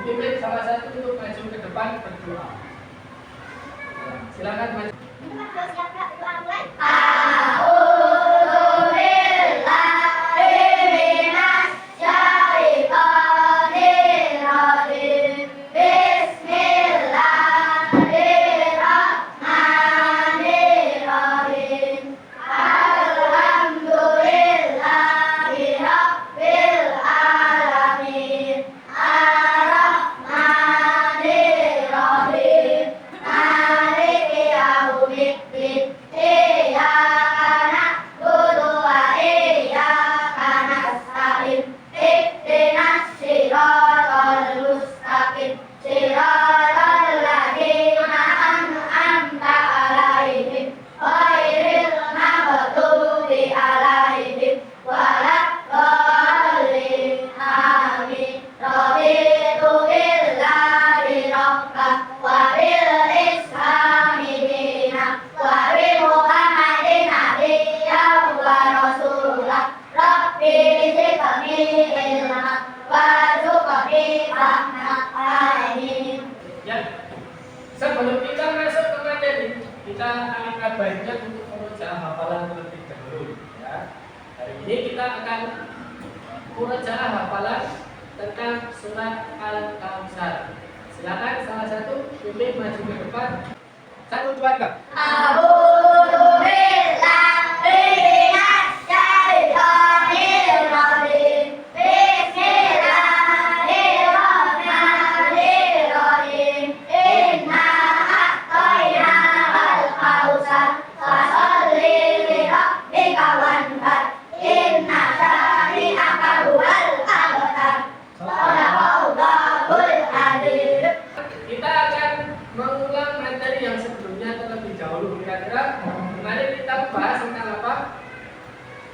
pimpin salah satu untuk maju ke depan berdoa. Silakan maju. Sebelum kita masuk ke materi, kita alangkah baiknya untuk murojaah hafalan terlebih dahulu. Ya. Hari ini kita akan murojaah hafalan tentang surat Al-Kautsar. Silakan salah satu pimpin maju ke depan. 1, 2, 3. Kita akan mengulang materi yang sebelumnya terlebih dahulu. Kira-kira kemarin kita bahas tentang apa?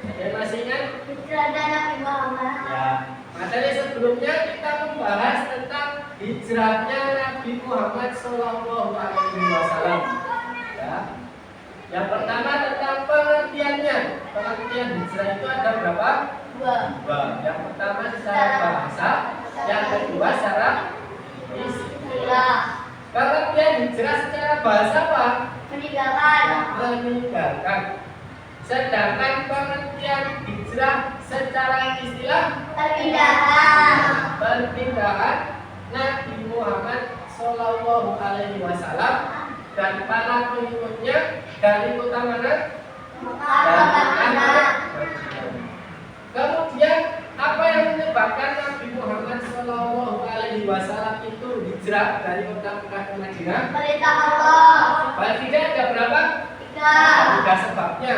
Ada masih ingat? Ya. Materi sebelumnya kita membahas tentang hijrahnya Nabi Muhammad SAW. Ya. Yang pertama tentang pengertiannya. Pengertian hijrah itu ada berapa? 2. Yang pertama secara bahasa, yang kedua secara istilah. Pengertian hijrah secara bahasa apa? Meninggalkan. Sedangkan pengertian hijrah secara istilah perpindahan Nabi Muhammad SAW dan para pengikutnya dari kota mana? Kemudian apa yang menyebabkan Nabi Muhammad SAW itu hijrah dari kota Mekah ke Madinah? Perintah Allah. Berarti ada berapa? 3 sebabnya.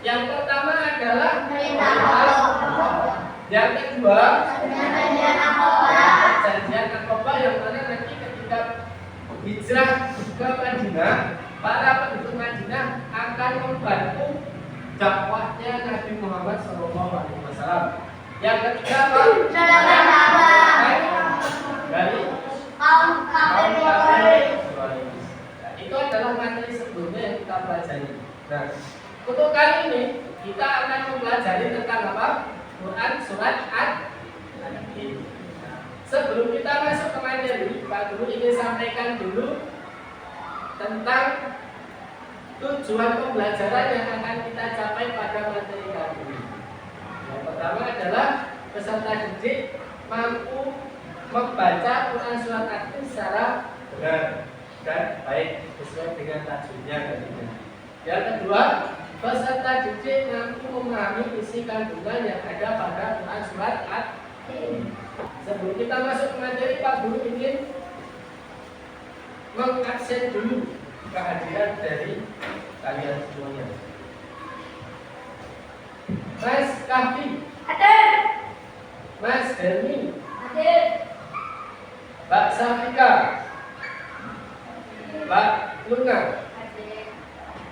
Yang pertama adalah Perintah Allah. Yang kedua Perjanjian Aqabah. Perjanjian Aqabah, yang mana nanti ketika hijrah ke Madinah, para penduduk Madinah akan membantu dakwahnya Nabi Muhammad SAW. Yang ketiga apa? Dari Kaum kafir Quraisy. Nah, itu adalah materi sebelumnya yang kita pelajari. Nah, untuk kali ini kita akan mempelajari tentang apa? Quran surat Al-An'am. Sebelum kita masuk ke materi, Pak Guru ingin sampaikan dulu tentang tujuan pembelajaran yang akan kita capai pada materi kali ini. Yang pertama adalah peserta didik mampu membaca Quran surat Al-An'am secara benar dan baik sesuai dengan tajwidnya. Yang kedua, peserta didik mampu memahami isi kandungan yang ada pada Quran surat Al-An'am. Sebelum kita masuk ke materi, Pak Guru ingin mengaksen dulu kehadiran dari kalian semuanya. Mas Kafi, Hadir. Mas Helmi, Hadir. Mbak Safika, Mbak Luna, Hadir.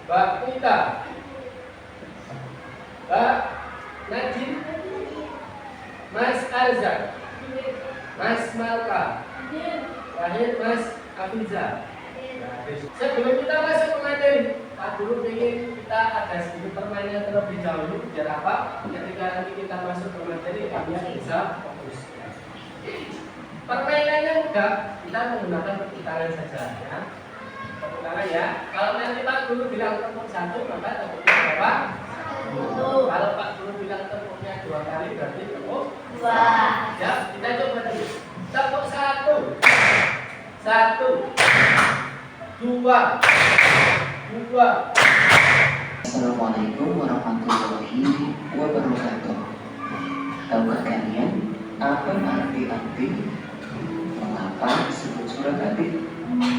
Mbak Nita, Mbak Najib, Mas Arzak, Mas Malka, terakhir Mas Afiza. Sebelum kita masuk ke materi, Pak Guru ingin kita ada sedikit permainan terlebih dahulu. Biar apa? Ketika nanti kita masuk ke materi, kalian bisa fokus. Permainannya mudah, kita menggunakan tepuk tangan saja ya. Tepuk tangan ya. Kalau nanti Pak Guru bilang tepuk satu, maka tepuknya berapa? Kalau Pak Guru bilang tepuknya 2 kali, berarti tepuk 2. ya. Kita coba dulu. Tepuk 1, 1, 2, 2. Assalamualaikum warahmatullahi wabarakatuh. Tahukah kalian apa arti mengapa disebut surat Atin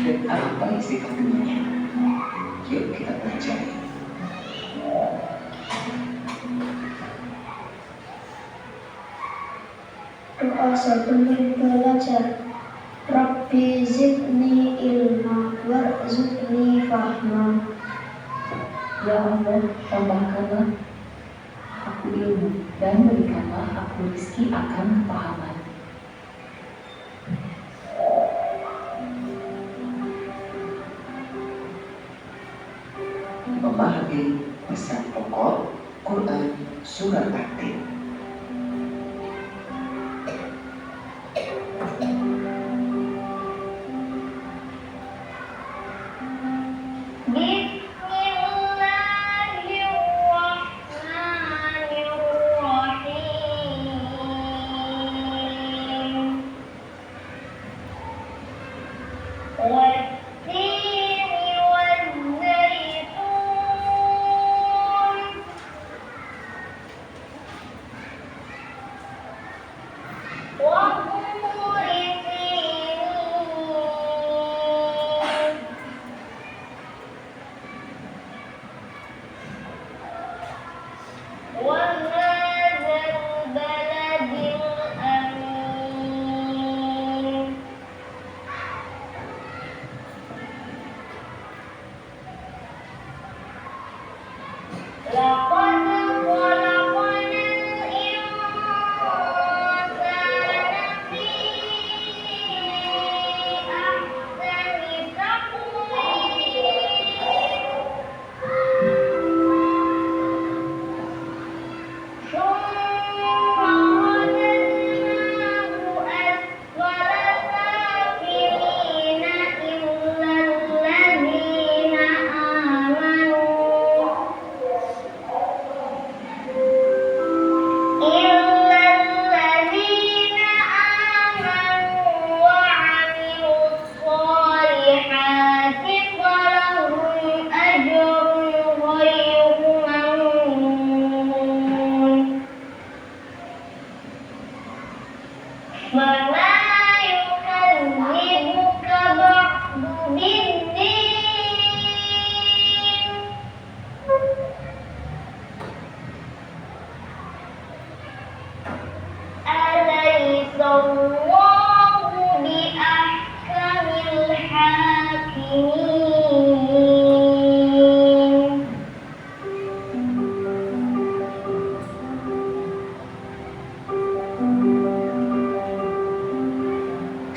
dan apa isi kandungannya? Yuk kita pelajari. Doa sebelum belajar. Rabbi zidni ilma warzuqni fahma. Ya Allah, tambahkanlah aku ilmu dan berikanlah aku rezeki akan kepahaman. Memahami pesan pokok Quran Surat At-Tin.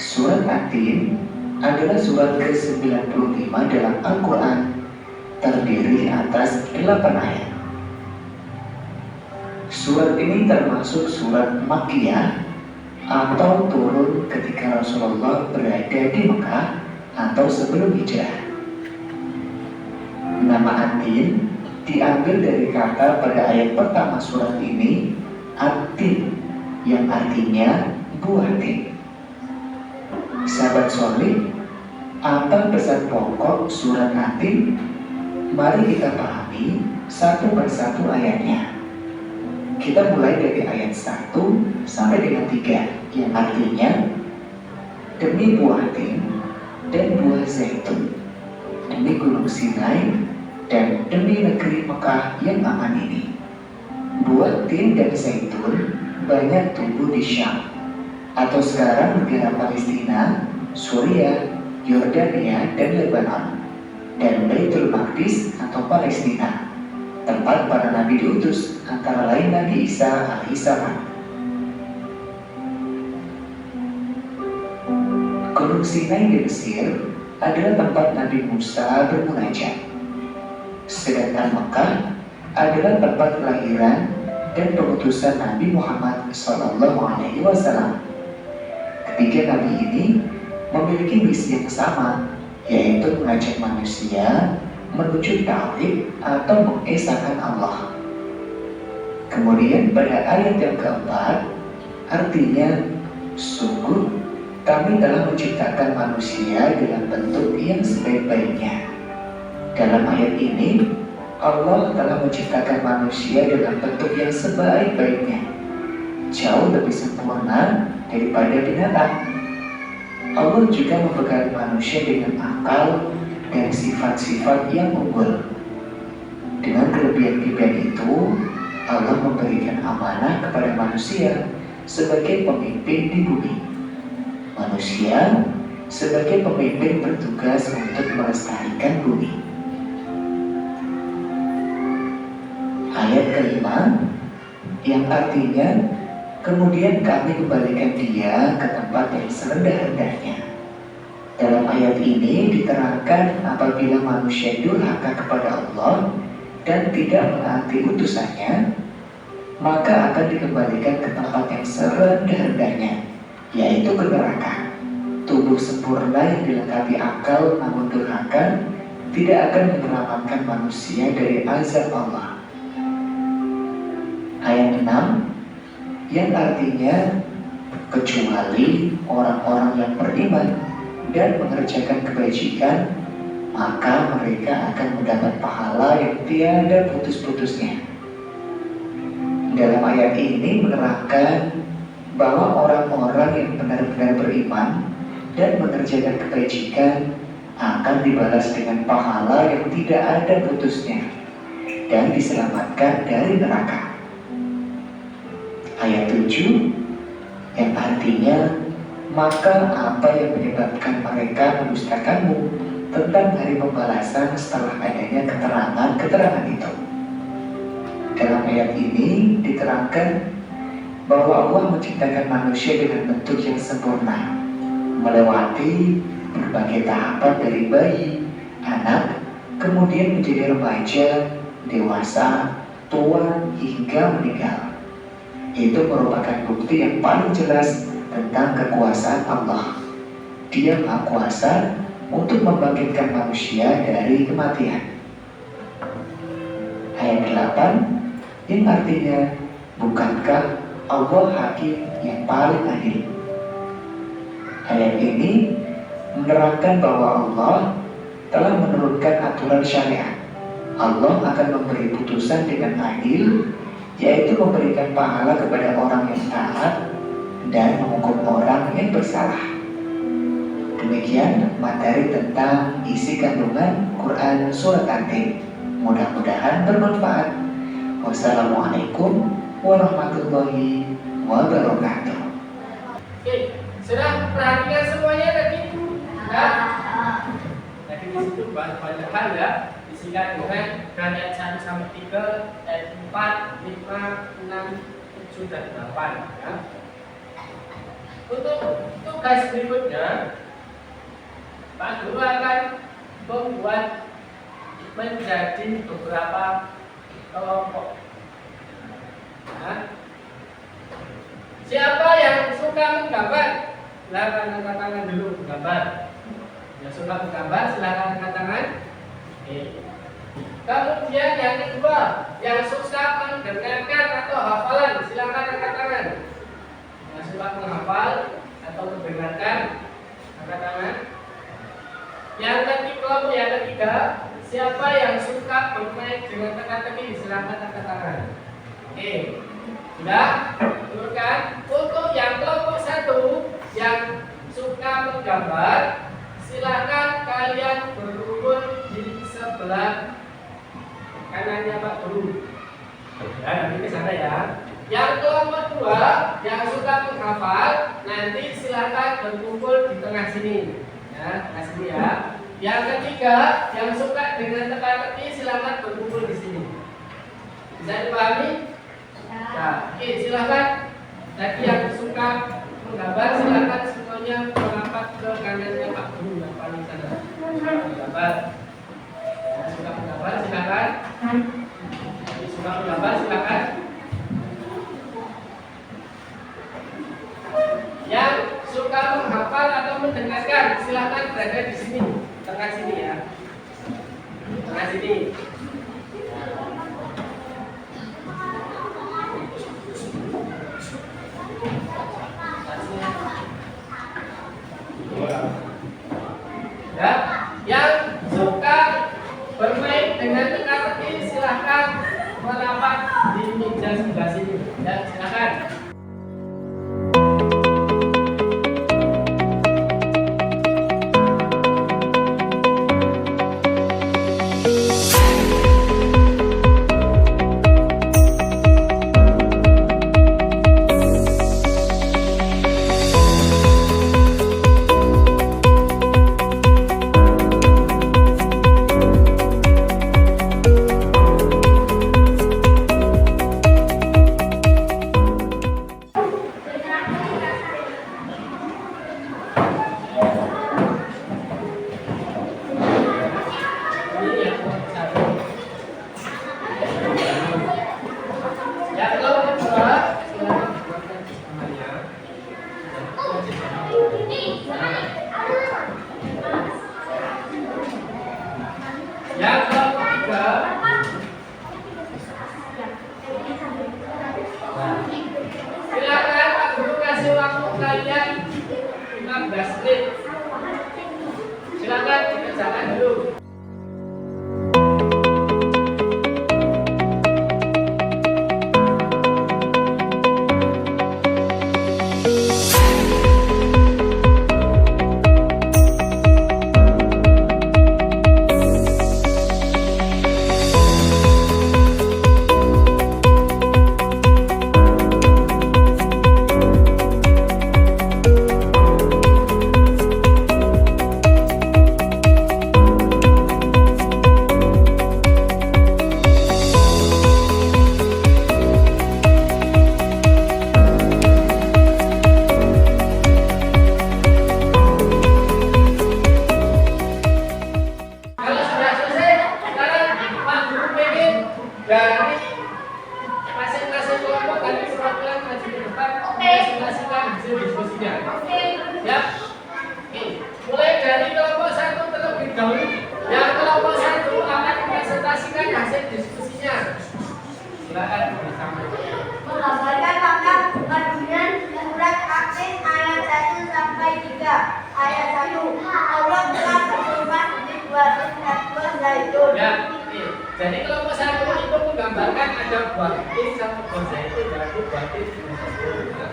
Surat At-Tin adalah surat ke-95 dalam Al-Quran, terdiri atas 8 ayat. Surat ini termasuk surat Makkiyah atau turun ketika Rasulullah berada di Mekah atau sebelum hijrah. Nama At-Tin diambil dari kata pada ayat pertama surat ini, At-Tin, yang artinya buah tin. Sahabat soleh, apa pesan pokok surat At-Tin? Mari kita pahami satu persatu ayatnya. Kita mulai dari ayat 1 sampai dengan 3, yang artinya demi buah tin dan buah zaitun, demi gunung Sinai dan demi negeri Mekah yang aman ini. Buah tin dan zaitun banyak tumbuh di Syam atau sekarang negara Palestina, Suriah, Yordania, dan Lebanon, dan Baitul Maqdis atau Palestina, tempat para nabi diutus, antara lain Nabi Isa alaihissalam. Gunung Sinai di Mesir adalah tempat Nabi Musa bermunajat, sedangkan Mekah adalah tempat kelahiran dan pengutusan Nabi Muhammad SAW. Ketiga nabi ini memiliki misi yang sama, yaitu mengajak manusia menuju tauhid atau mengesahkan Allah. Kemudian pada ayat yang keempat, artinya sungguh kami telah menciptakan manusia dalam bentuk yang sebaik-baiknya. Dalam ayat ini, Allah telah menciptakan manusia dalam bentuk yang sebaik-baiknya, jauh lebih sempurna daripada binatang. Allah juga membekali manusia dengan akal dan sifat-sifat yang unggul. Dengan kelebihan-kelebihan itu, Allah memberikan amanah kepada manusia sebagai pemimpin di bumi. Manusia sebagai pemimpin bertugas untuk melestarikan bumi. Ayat kelima, yang artinya kemudian kami kembalikan dia ke tempat yang serendah-rendahnya. Dalam ayat ini diterangkan apabila manusia durhaka kepada Allah dan tidak menaati utusannya, maka akan dikembalikan ke tempat yang serendah-rendahnya, yaitu ke neraka. Tubuh sempurna yang dilengkapi akal namun durhaka tidak akan menyelamatkan manusia dari azab Allah. Ayat 6, yang artinya kecuali orang-orang yang beriman dan mengerjakan kebajikan, maka mereka akan mendapat pahala yang tiada putus-putusnya. Dalam ayat ini menerangkan bahwa orang-orang yang benar-benar beriman dan mengerjakan kebajikan akan dibalas dengan pahala yang tidak ada putusnya dan diselamatkan dari neraka. Ayat 7, yang artinya maka apa yang menyebabkan mereka mendustakanmu tentang hari pembalasan setelah adanya keterangan itu. Dalam ayat ini diterangkan bahwa Allah menciptakan manusia dengan bentuk yang sempurna, melewati berbagai tahapan dari bayi, anak, kemudian menjadi remaja, dewasa, tua, hingga meninggal. Itu merupakan bukti yang paling jelas tentang kekuasaan Allah. Dia Maha Kuasa untuk membangkitkan manusia dari kematian. Ayat 8, yang artinya bukankah Allah hakim yang paling adil. Ayat ini menerangkan bahwa Allah telah menurunkan aturan syariat. Allah akan memberi putusan dengan adil, yaitu memberikan pahala kepada orang yang taat dan menghukum orang yang bersalah. Demikian materi tentang isi kandungan Quran Surat At-Tin. Mudah-mudahan bermanfaat. Wassalamualaikum warahmatullahi wabarakatuh. Oke, sudah perhatikan semuanya tadi? Ya? Tadi di situ banyak hal ya. Disingkat dengan ayat 1 sampai 3, ayat 4, 5, 6, 7 dan 8 ya. Untuk tugas berikutnya, Pak Guru akan membuat menjadi beberapa kelompok. Nah, siapa yang suka menggambar? Silakan angkat tangan dulu menggambar. Yang suka menggambar silakan angkat tangan. Oke. Kemudian yang kedua, yang suka mendengarkan atau hafalan, silakan angkat tangan. Yang suka menghafal atau mendengarkan, angkat tangan. Yang ketiga, siapa yang suka bermain dengan teka-teki, silakan angkat tangan. Oke, sudah turunkan. Untuk yang kelompok 1 yang suka menggambar, silakan kalian berkumpul di sebelah kanannya Pak Guru. Ya, nanti ke sana ya. Yang kelompok 2 yang suka menghafal, nanti silakan berkumpul di tengah sini. Ya, tengah sini ya. Yang ketiga, yang suka dengan teka-teki, silakan berkumpul di sini. Bisa dipahami? Ya, oke, silakan. Tadi yang suka menggambar, silakan semuanya merapat ke kanannya Pak Guru yang paling sana. Menggambar. Yang suka menggambar, silakan. Yang suka menggambar, silakan. Yang suka dengarkan, silakan berada di sini, tengah sini ya, tengah sini. Ya, yang suka bermain dengan teka-teki silahkan merapat di meja sebelah sini. Ya, silakan. Yang ketiga, silakan Pak Guru kasih waktu kalian 15 menit. Silakan dikerjakan dulu. Dari masing-masing kelompok kalian perwakilan maju ke depan, presentasikan hasil diskusinya. Ya, mulai dari kelompok 1 terlebih dahulu. Yang kelompok 1 akan mempresentasikan hasil diskusinya. Silakan bersama. Menggambarkan makna kandungan surat Al-Ain ayat 1 sampai 3. Ayat 1. Allah telah berfirman di 2 Zaitun. Ya, jadi kelompok 1 itu menggambarkan ada buah tin sama buah zaitun, yaitu buah tin sama zaitun.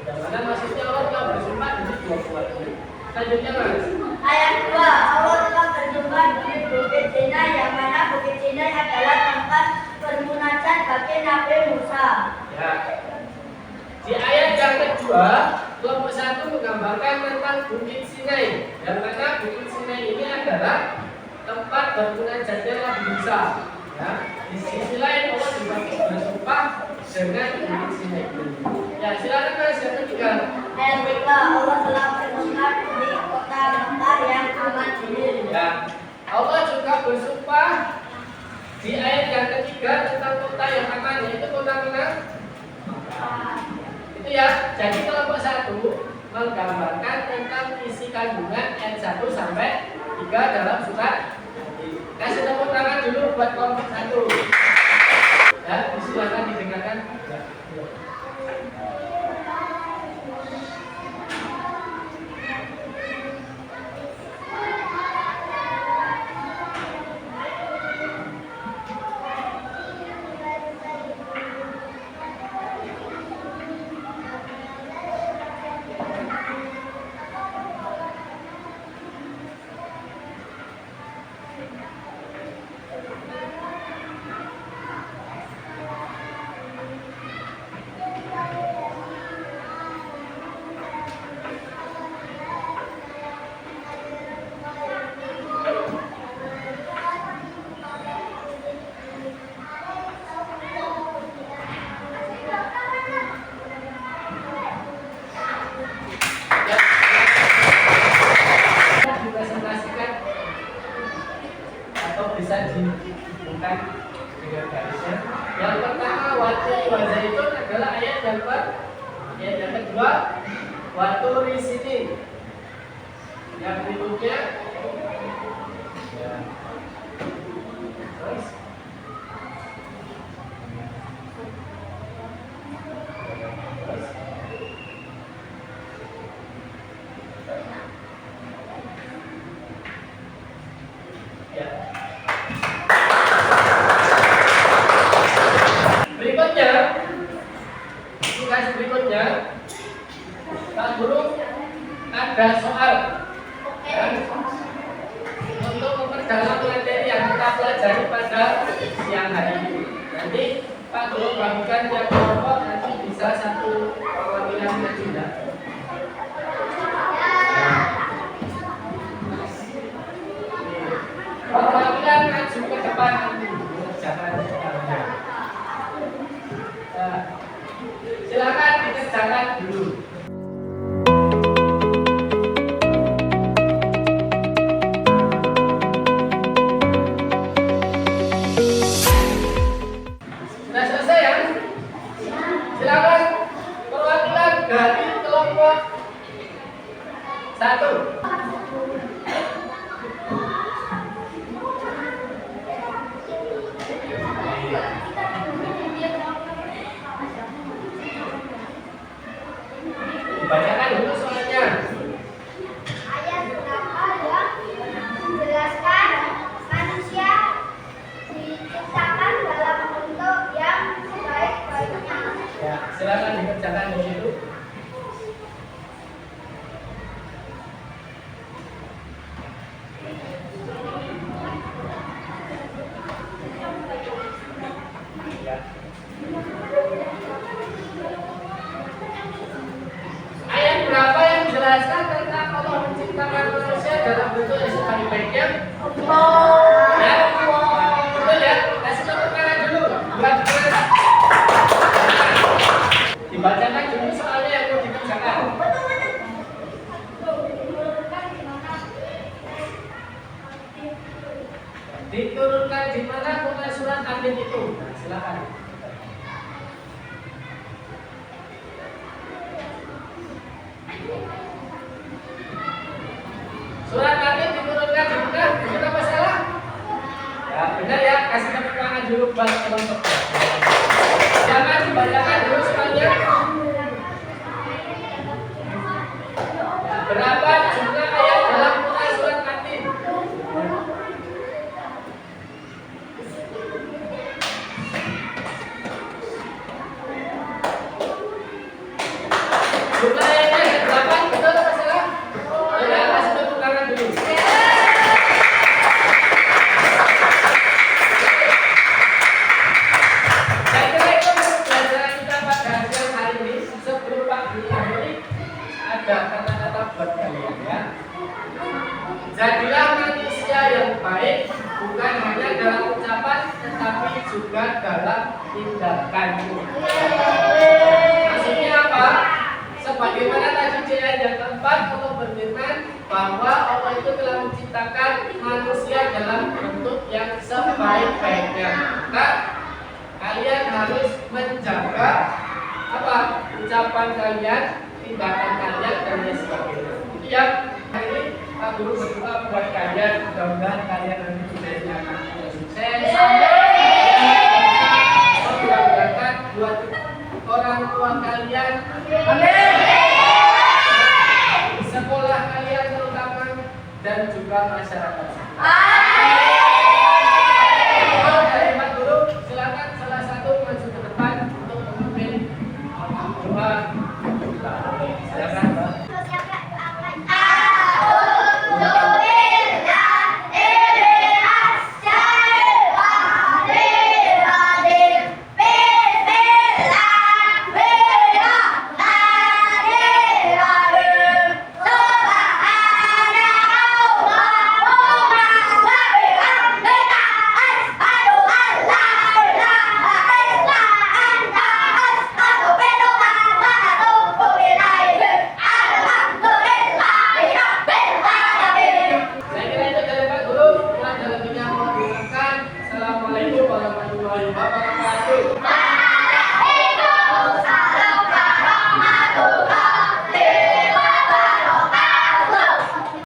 Yang mana maksudnya Allah telah bersumpah dari 2 buah ini. Selanjutnya Mas. Ayat 2. Allah telah berfirman di Bukit Sinai, yang mana Bukit Sinai adalah tempat bermunajat bagi Nabi Musa. Ya. Di ayat yang kedua, kelompok 1 menggambarkan tentang Bukit Sinai. Yang mana Bukit Sinai ini adalah tempat bermunajatnya Nabi Musa. Ya. Di sisi lain Allah juga bersumpah dengan Bukit Sinai ini. Ya, silakan Mas yang ketiga. Ayat 3. Allah telah berfirman di kota Mekah yang aman ini. Ya. Allah juga bersumpah di ayat yang ketiga tentang kota yang aman, yaitu kota mana? Itu ya. Jadi kelompok 1 menggambarkan tentang isi kandungan ayat 1 sampai 3 dalam surat. Kasih tepuk tangan dulu buat kelompok 1. Ya, silakan didengarkan. Ya. Bisa dihubungkan dengan garisnya. Yang pertama waktu wajah itu adalah ayat yang kedua waktu di sini. Yang berikutnya, ya. Terus. Ya. Berikutnya, tugas berikutnya, Pak Guru ada soal. Ya. Untuk memperdalam materi yang kita pelajari pada siang hari ini. Nanti Pak Guru bagikan tiap kelompok nanti bisa satu perwakilan saja. Perwakilan maju ke depan nanti mengerjakan soalnya. Nah, silakan dikerjakan dulu. Sudah selesai ya? Silakan perwakilan dari kelompok 1. Bacakan dulu soalnya. Ayat berapa yang menjelaskan manusia diciptakan dalam bentuk yang sebaik-baiknya. Ya, silakan dikerjakan di situ. Ya. Ayat berapa yang menjelaskan tentang Allah menciptakan manusia dalam bentuk yang sebaik-baiknya? Ya, betul ya. Kasih tepuk tangan dulu. Buat kalian. Dibacakan dulu soalnya yang mau dikerjakan. Diturunkan di mana mulai surat An-Nil itu? Nah, silakan. Surat An-Nil diturunkan di mana? Kenapa salah? Ya, benar ya. Kasih tepuk tangan dulu buat kelompoknya. Jangan dibacakan dulu soalnya. Ya, berapa jumlah ayat dalam mulai surat An-Nil? Jumlah ayatnya ada 8, betul atau salah? Ya, kasih tepuk tangan dulu. Saya kira itu pelajaran kita pada siang hari ini. Sebelum Pak Guru akhiri, ada kata-kata buat kalian ya. Jadilah manusia yang baik, bukan hanya dalam ucapan, tetapi juga dalam tindakanmu. Maksudnya apa? Sebagaimana tadi di ayat yang keempat, Allah berfirman bahwa Allah itu telah menciptakan manusia dalam bentuk yang sebaik-baiknya. Maka kalian harus menjaga apa? Ucapan kalian, tindakan kalian dan lain sebagainya. Itu yang hari ini Pak Guru berdoa buat kalian, mudah-mudahan kalian nanti bisa sukses. Mudah-mudahan buat orang tua kalian, sekolah kalian terutama, dan juga masyarakat.